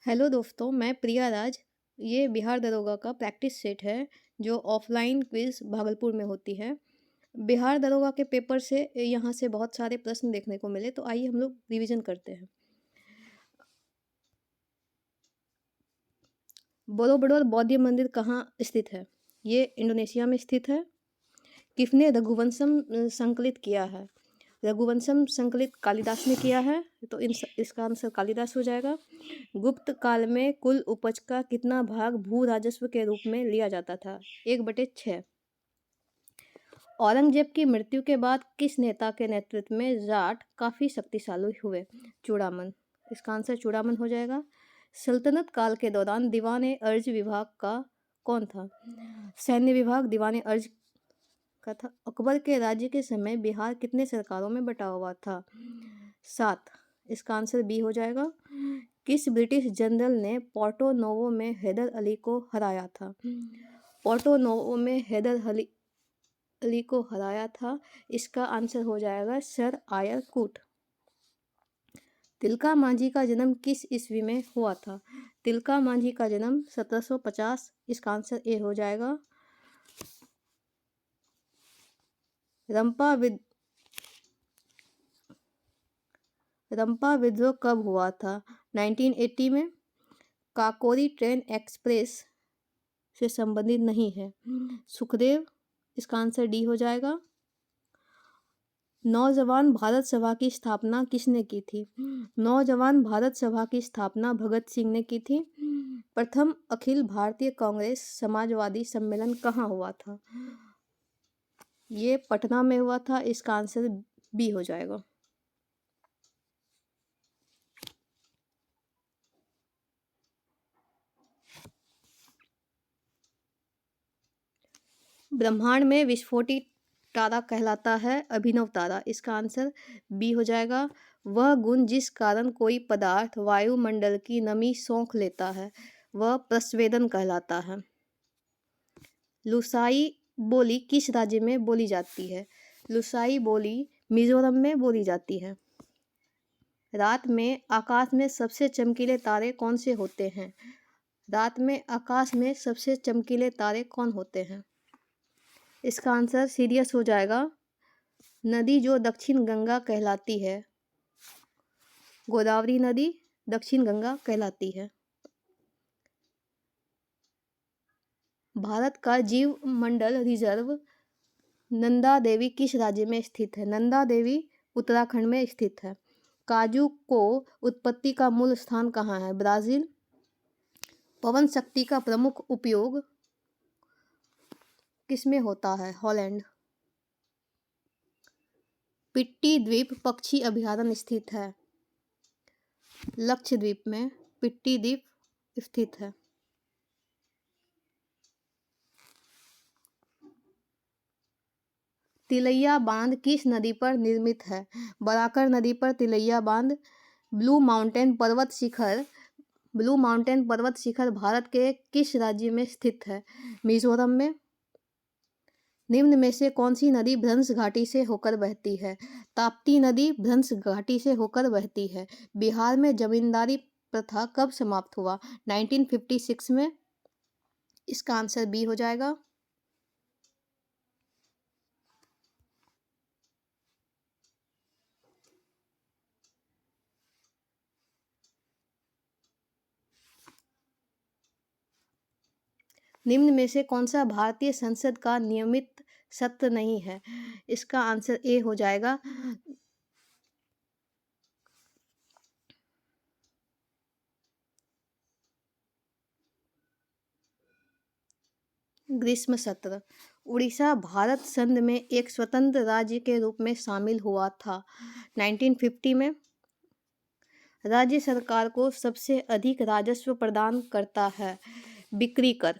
Hello दोस्तों, मैं प्रिया राज। ये बिहार दरोगा का प्रैक्टिस सेट है जो ऑफलाइन क्विज भागलपुर में होती है। बिहार दरोगा के पेपर से यहाँ से बहुत सारे प्रश्न देखने को मिले, तो आइए हम लोग रिवीजन करते हैं। बोरोबुडुर बौद्ध मंदिर कहाँ स्थित है? ये इंडोनेशिया में स्थित है। किसने रघुवंशम संकलित किया है? रघुवंशम संकलित कालिदास ने किया है, तो इसका आंसर कालिदास हो जाएगा। गुप्त काल में कुल उपज का कितना भाग भू राजस्व के रूप में लिया जाता था? 1/6। औरंगजेब की मृत्यु के बाद किस नेता के नेतृत्व में जाट काफी शक्तिशाली हुए? चूड़ामन। इसका आंसर चूड़ामन हो जाएगा। सल्तनत काल के दौरान दीवाने अर्ज विभाग का कौन था? सैन्य विभाग दीवाने अर्ज का था। अकबर के राज्य के समय बिहार कितने सरकारों में बटा हुआ था? 7। इसका आंसर बी हो जाएगा। किस ब्रिटिश जनरल ने पोर्टो नोवो में हैदर अली को हराया था? पोर्टो नोवो में हैदर अली को हराया था। इसका आंसर हो जाएगा सर आयर कूट। तिलका मांझी का जन्म किस ईस्वी में हुआ था? तिलका मांझी का जन्म 1750। इसका आंसर ए हो जाएगा। रंपा विद्रोह कब हुआ था? 1980 में। काकोरी ट्रेन एक्सप्रेस से संबंधित नहीं है। सुखदेव। इसका आंसर डी हो जाएगा। नौजवान भारत सभा की स्थापना किसने की थी? नौजवान भारत सभा की स्थापना भगत सिंह ने की थी। प्रथम अखिल भारतीय कांग्रेस समाजवादी सम्मेलन कहाँ हुआ था? ये पटना में हुआ था। इसका आंसर बी हो जाएगा। ब्रह्मांड में विस्फोटित तारा कहलाता है अभिनव तारा। इसका आंसर बी हो जाएगा। वह गुण जिस कारण कोई पदार्थ वायुमंडल की नमी सोख लेता है वह प्रस्वेदन कहलाता है। लुसाई बोली किस राज्य में बोली जाती है? लुसाई बोली मिजोरम में बोली जाती है। रात में आकाश में सबसे चमकीले तारे कौन से होते हैं? रात में आकाश में सबसे चमकीले तारे कौन होते हैं? इसका आंसर सीरियस हो जाएगा। नदी जो दक्षिण गंगा कहलाती है, गोदावरी नदी दक्षिण गंगा कहलाती है। भारत का जीव मंडल रिजर्व नंदा देवी किस राज्य में स्थित है? नंदा देवी उत्तराखंड में स्थित है। काजू को उत्पत्ति का मूल स्थान कहाँ है? ब्राजील। पवन शक्ति का प्रमुख उपयोग किसमें होता है? हॉलैंड। पिट्टी द्वीप पक्षी अभयारण्य स्थित है। लक्षद्वीप में पिट्टी द्वीप स्थित है। तिलैया बांध किस नदी पर निर्मित है? बराकर नदी पर तिलैया बांध। ब्लू माउंटेन पर्वत शिखर भारत के किस राज्य में स्थित है? मिजोरम में। निम्न में से कौन सी नदी भ्रंश घाटी से होकर बहती है? ताप्ती नदी भ्रंश घाटी से होकर बहती है। बिहार में जमींदारी प्रथा कब समाप्त हुआ? 1956 में। इसका आंसर बी हो जाएगा। निम्न में से कौन सा भारतीय संसद का नियमित सत्र नहीं है? इसका आंसर ए हो जाएगा। ग्रीष्म सत्र। उड़ीसा भारत संघ में एक स्वतंत्र राज्य के रूप में शामिल हुआ था 1950 में। राज्य सरकार को सबसे अधिक राजस्व प्रदान करता है बिक्री कर।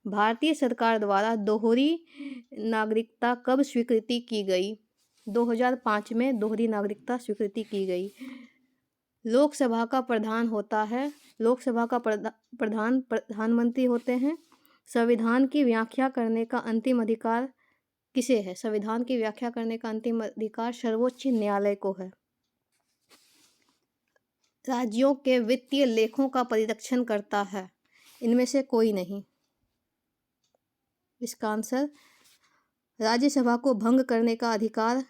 भारतीय सरकार द्वारा दोहरी नागरिकता कब स्वीकृति की गई? 2005 में दोहरी नागरिकता स्वीकृति की गई। लोकसभा का प्रधान होता है, लोकसभा का प्रधान प्रधानमंत्री होते हैं। संविधान की व्याख्या करने का अंतिम अधिकार किसे है? संविधान की व्याख्या करने का अंतिम अधिकार सर्वोच्च न्यायालय को है। राज्यों के वित्तीय लेखों का परिरक्षण करता है? इनमें से कोई नहीं। इसका आंसर राज्यसभा को भंग करने का अधिकार,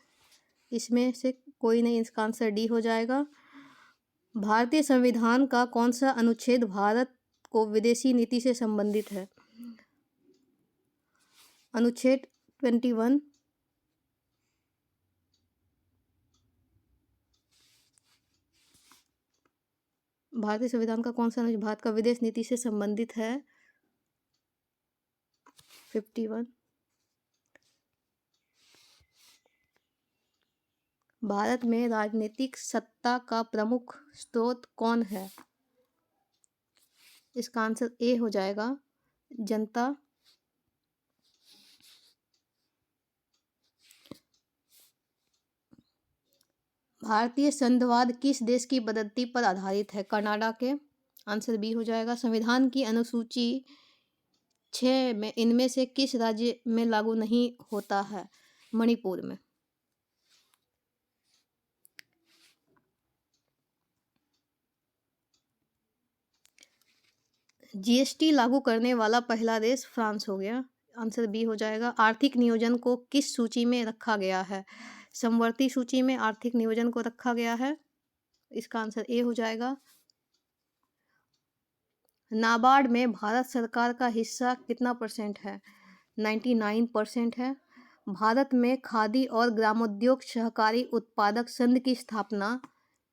इसमें से कोई नहीं। इसका आंसर डी हो जाएगा। भारतीय संविधान का कौन सा अनुच्छेद भारत को विदेशी नीति से संबंधित है? अनुच्छेद 21। भारतीय संविधान का कौन सा अनुच्छेद भारत का विदेश नीति से संबंधित है? 51। भारत में राजनीतिक सत्ता का प्रमुख स्रोत कौन है? इसका आंसर ए हो जाएगा, जनता। भारतीय संघवाद किस देश की पद्धति पर आधारित है? कनाडा के। आंसर बी हो जाएगा। संविधान की अनुसूची 6 में इनमें से किस राज्य में लागू नहीं होता है? मणिपुर में। जीएसटी लागू करने वाला पहला देश फ्रांस हो गया। आंसर बी हो जाएगा। आर्थिक नियोजन को किस सूची में रखा गया है? समवर्ती सूची में आर्थिक नियोजन को रखा गया है। इसका आंसर ए हो जाएगा। नाबार्ड में भारत सरकार का हिस्सा कितना % है? 99% है। भारत में खादी और ग्रामोद्योग सहकारी उत्पादक संघ की स्थापना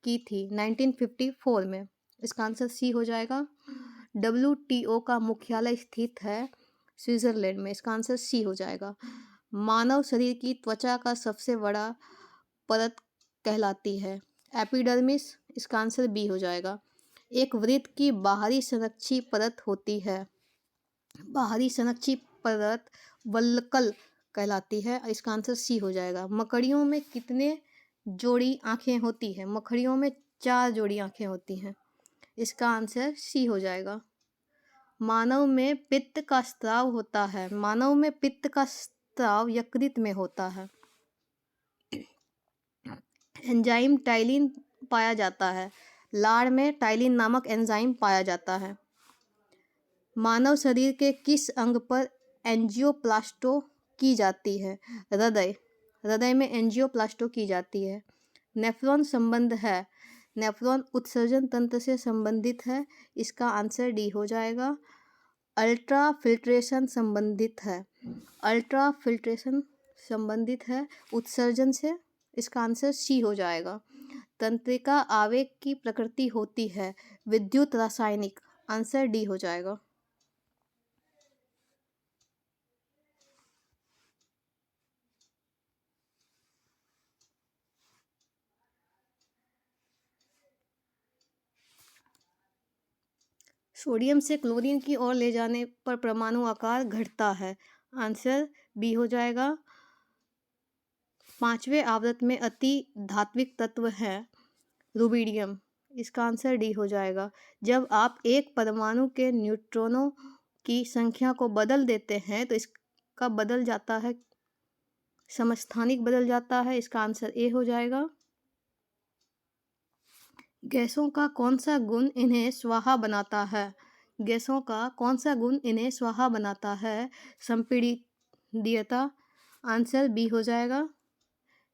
की थी 1954 में। इसका आंसर सी हो जाएगा। WTO का मुख्यालय स्थित है स्विट्जरलैंड में। इसका आंसर सी हो जाएगा। मानव शरीर की त्वचा का सबसे बड़ा परत कहलाती है? एपिडर्मिस। इसका आंसर बी हो जाएगा। एक वृत्त की बाहरी संरक्षी परत होती है। बाहरी संरक्षी परत वल्कल कहलाती है। इसका आंसर सी हो जाएगा। मकड़ियों में कितने जोड़ी आंखें होती है? मकड़ियों में 4 जोड़ी आंखें होती हैं। इसका आंसर सी हो जाएगा। मानव में पित्त का स्राव होता है। मानव में पित्त का स्राव यकृत में होता है। एंजाइम टाइलिन पाया जाता है। लार में टाइलिन नामक एंजाइम पाया जाता है। मानव शरीर के किस अंग पर एंजियोप्लास्टो की जाती है? हृदय। हृदय में एंजियोप्लास्टो की जाती है। नेफ्रॉन संबंध है? नेफ्रॉन उत्सर्जन तंत्र से संबंधित है। इसका आंसर डी हो जाएगा। अल्ट्रा फिल्ट्रेशन संबंधित है। अल्ट्रा फिल्ट्रेशन संबंधित है उत्सर्जन से। इसका आंसर सी हो जाएगा। तंत्रिका आवेग की प्रकृति होती है विद्युत रासायनिक। आंसर डी हो जाएगा। सोडियम से क्लोरीन की ओर ले जाने पर परमाणु आकार घटता है। आंसर बी हो जाएगा। 5वें आवृत्त में अति धात्विक तत्व है रुबिडियम। इसका आंसर डी हो जाएगा। जब आप एक परमाणु के न्यूट्रॉनों की संख्या को बदल देते हैं तो इसका बदल जाता है, समस्थानिक बदल जाता है। इसका आंसर ए हो जाएगा। गैसों का कौन सा गुण इन्हें स्वाहा बनाता है? गैसों का कौन सा गुण इन्हें स्वाहा बनाता है? संपीड़ितता। आंसर बी हो जाएगा।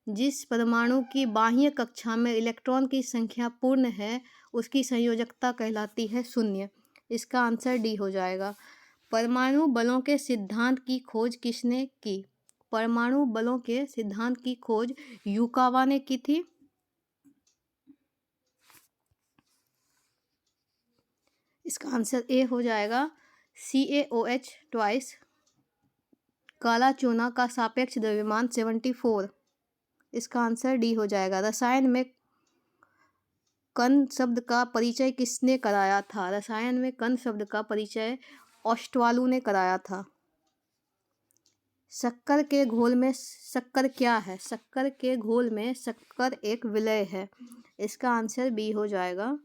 जिस परमाणु की बाह्य कक्षा में इलेक्ट्रॉन की संख्या पूर्ण है उसकी संयोजकता कहलाती है 0। इसका आंसर डी हो जाएगा। परमाणु बलों के सिद्धांत की खोज किसने की? परमाणु बलों के सिद्धांत की खोज युकावा ने की थी। इसका आंसर ए हो जाएगा। CaOH twice. काला चूना का सापेक्ष द्रव्यमान 74। इसका आंसर डी हो जाएगा। रसायन में कण शब्द का परिचय किसने कराया था? रसायन में कण शब्द का परिचय ओस्टवालू ने कराया था। शक्कर के घोल में शक्कर क्या है? शक्कर के घोल में शक्कर एक विलय है। इसका आंसर बी हो जाएगा।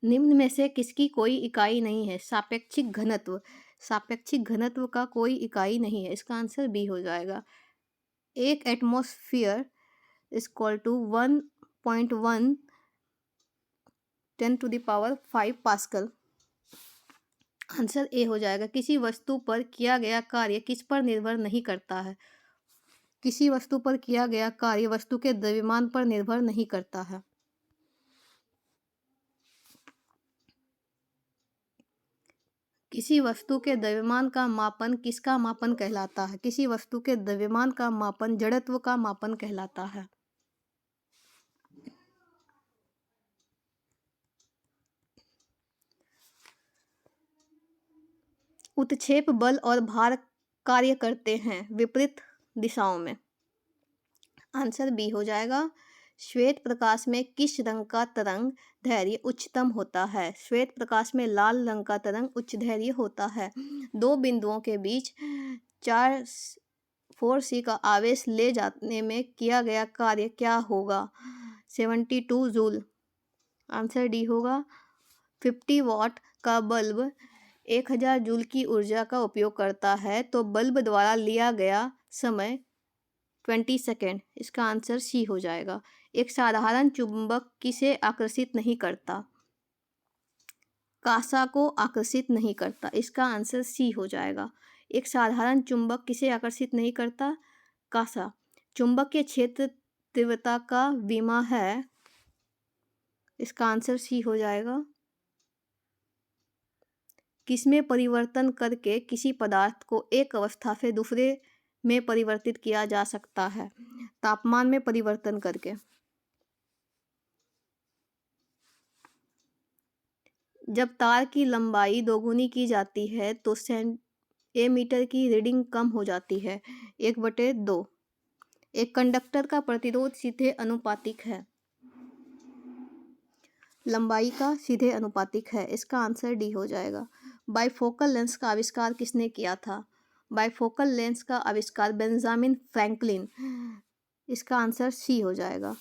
निम्न में से किसकी कोई इकाई नहीं है? सापेक्षिक घनत्व। सापेक्षिक घनत्व का कोई इकाई नहीं है। इसका आंसर बी हो जाएगा। एक atmosphere equal to 1.1 10⁵ pascal. Answer A हो जाएगा। किसी वस्तु पर किया गया कार्य किस पर निर्भर नहीं करता है? किसी वस्तु पर किया गया कार्य वस्तु के द्रव्यमान पर निर्भर नहीं करता है। किसी वस्तु के द्रव्यमान का मापन किसका मापन कहलाता है? किसी वस्तु के द्रव्यमान का मापन जड़त्व का मापन कहलाता है। उत्क्षेप बल और भार कार्य करते हैं विपरीत दिशाओं में। आंसर बी हो जाएगा। श्वेत प्रकाश में किस रंग का तरंग दैर्घ्य उच्चतम होता है? श्वेत प्रकाश में लाल रंग का तरंग उच्च दैर्घ्य होता है। दो बिंदुओं के बीच 4c का आवेश ले जाने में किया गया कार्य क्या होगा? 72 जूल। आंसर डी होगा। 50 वाट का बल्ब 1000 जूल की ऊर्जा का उपयोग करता है तो बल्ब द्वारा लिया गया समय 20 सेकेंड। इसका आंसर सी हो जाएगा। एक साधारण चुंबक किसे आकर्षित नहीं करता? कांसा को आकर्षित नहीं करता। इसका आंसर सी हो जाएगा। एक साधारण चुंबक किसे आकर्षित नहीं करता? कांसा। चुंबकीय क्षेत्र तीव्रता का विमा है। इसका आंसर सी हो जाएगा। किसमें परिवर्तन करके किसी पदार्थ को एक अवस्था से दूसरे में परिवर्तित किया जा सकता है? तापमान में परिवर्तन करके। जब तार की लंबाई दोगुनी की जाती है तो सेंटीमीटर की रीडिंग कम हो जाती है। 1/2। एक कंडक्टर का प्रतिरोध सीधे अनुपातिक है। लंबाई का सीधे अनुपातिक है। इसका आंसर डी हो जाएगा। बाइफोकल लेंस का आविष्कार किसने किया था? बाइफोकल लेंस का आविष्कार बेंजामिन फ्रैंकलिन। इसका आंसर सी हो जाएगा।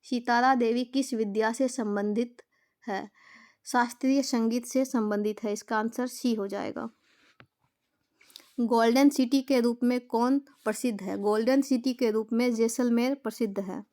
सितारा देवी किस विद्या से संबंधित है? शास्त्रीय संगीत से संबंधित है। इसका आंसर सी हो जाएगा। गोल्डन सिटी के रूप में कौन प्रसिद्ध है? गोल्डन सिटी के रूप में जैसलमेर प्रसिद्ध है।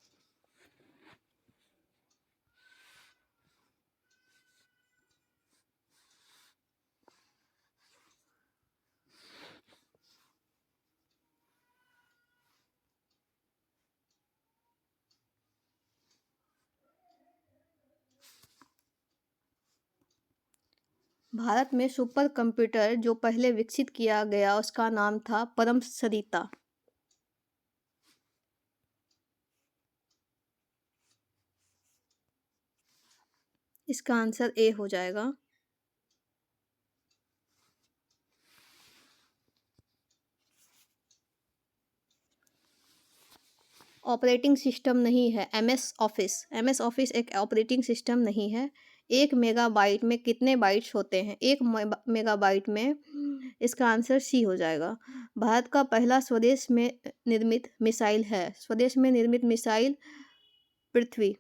भारत में सुपर कंप्यूटर जो पहले विकसित किया गया उसका नाम था परम सरिता। इसका आंसर ए हो जाएगा। ऑपरेटिंग सिस्टम नहीं है एमएस ऑफिस। एमएस ऑफिस एक ऑपरेटिंग सिस्टम नहीं है। 1 मेगाबाइट में कितने बाइट्स होते हैं? 1 मेगाबाइट में। इसका आंसर सी हो जाएगा। भारत का पहला स्वदेश में निर्मित मिसाइल है। स्वदेश में निर्मित missile Prithvi.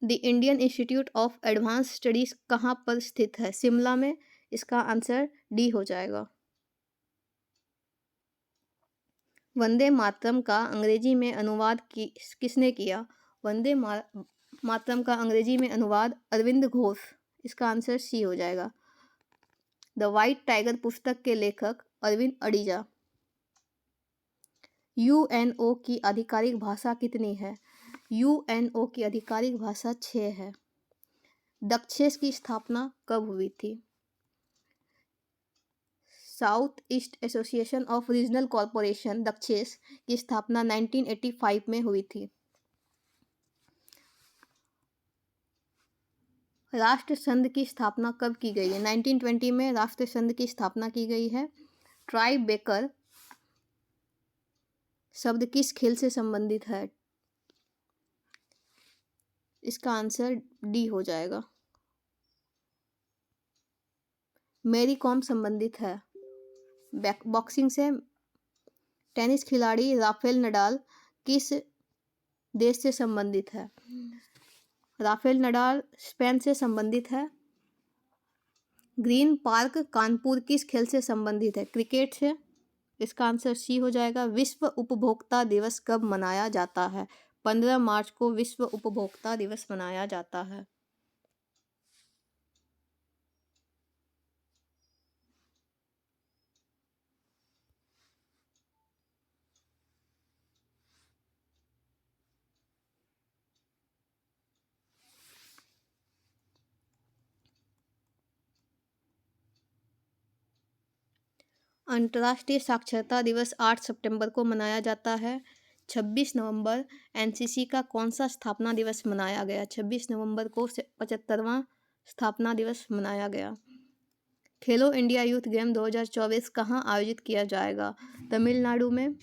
The Indian institute of advance studies कहाँ पर स्थित है? शिमला में। इसका आंसर डी हो जाएगा। वंदे मातरम का अंग्रेजी में अनुवाद किसने किया? वंदे मातरम का अंग्रेजी में अनुवाद अरविंद घोष। इसका आंसर सी हो जाएगा। द वाइट टाइगर पुस्तक के लेखक अरविंद अडीजा। यूएनओ की आधिकारिक भाषा कितनी है? यूएनओ की आधिकारिक भाषा 6 है। दक्षेस की स्थापना कब हुई थी? South East Association of Regional Corporation दक्षेस की स्थापना 1985 में हुई थी। राष्ट्र संघ की स्थापना कब की गई है? 1920 में राष्ट्र संघ की स्थापना की गई है। ट्राई बेकर शब्द किस खेल से संबंधित है? इसका आंसर डी हो जाएगा। मैरी कॉम संबंधित है बॉक्सिंग से। टेनिस खिलाड़ी राफेल नडाल किस देश से संबंधित है? राफेल नडाल स्पेन से संबंधित है। ग्रीन पार्क कानपुर किस खेल से संबंधित है? क्रिकेट से। इसका आंसर सी हो जाएगा। विश्व उपभोक्ता दिवस कब मनाया जाता है? 15 मार्च को विश्व उपभोक्ता दिवस मनाया जाता है। अंतर्राष्ट्रीय साक्षरता दिवस 8 सितंबर को मनाया जाता है। 26 नवंबर एनसीसी का कौन सा स्थापना दिवस मनाया गया? 26 नवंबर को 75वां स्थापना दिवस मनाया गया। खेलो इंडिया यूथ गेम 2024 कहाँ आयोजित किया जाएगा? तमिलनाडु में।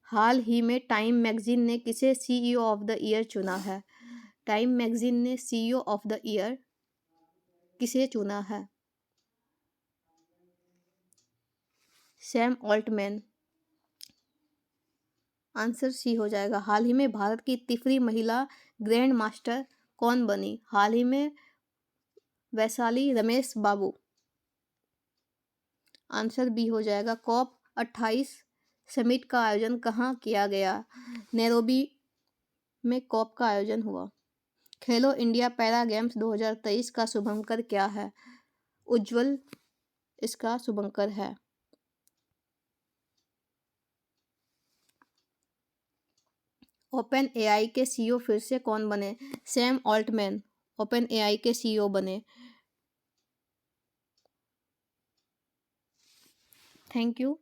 हाल ही में टाइम मैगजीन ने किसे सीईओ ऑफ द ईयर चुना है? टाइम मैगजीन ने सीईओ ऑफ द ईयर किसे चुना है? Sam Altman. आंसर सी हो जाएगा। हाल ही में भारत की तीसरी महिला ग्रैंड मास्टर कौन बनी? हाल ही में वैशाली रमेश बाबू। आंसर बी हो जाएगा। कॉप 28 समिट का आयोजन कहाँ किया गया? नैरोबी में कॉप का आयोजन हुआ। खेलो इंडिया पैरा गेम्स 2023 का शुभंकर क्या है? उज्जवल इसका शुभंकर है। ओपन एआई के सीईओ फिर से कौन बने? सैम ऑल्टमैन ओपन एआई के सीईओ बने। Thank you.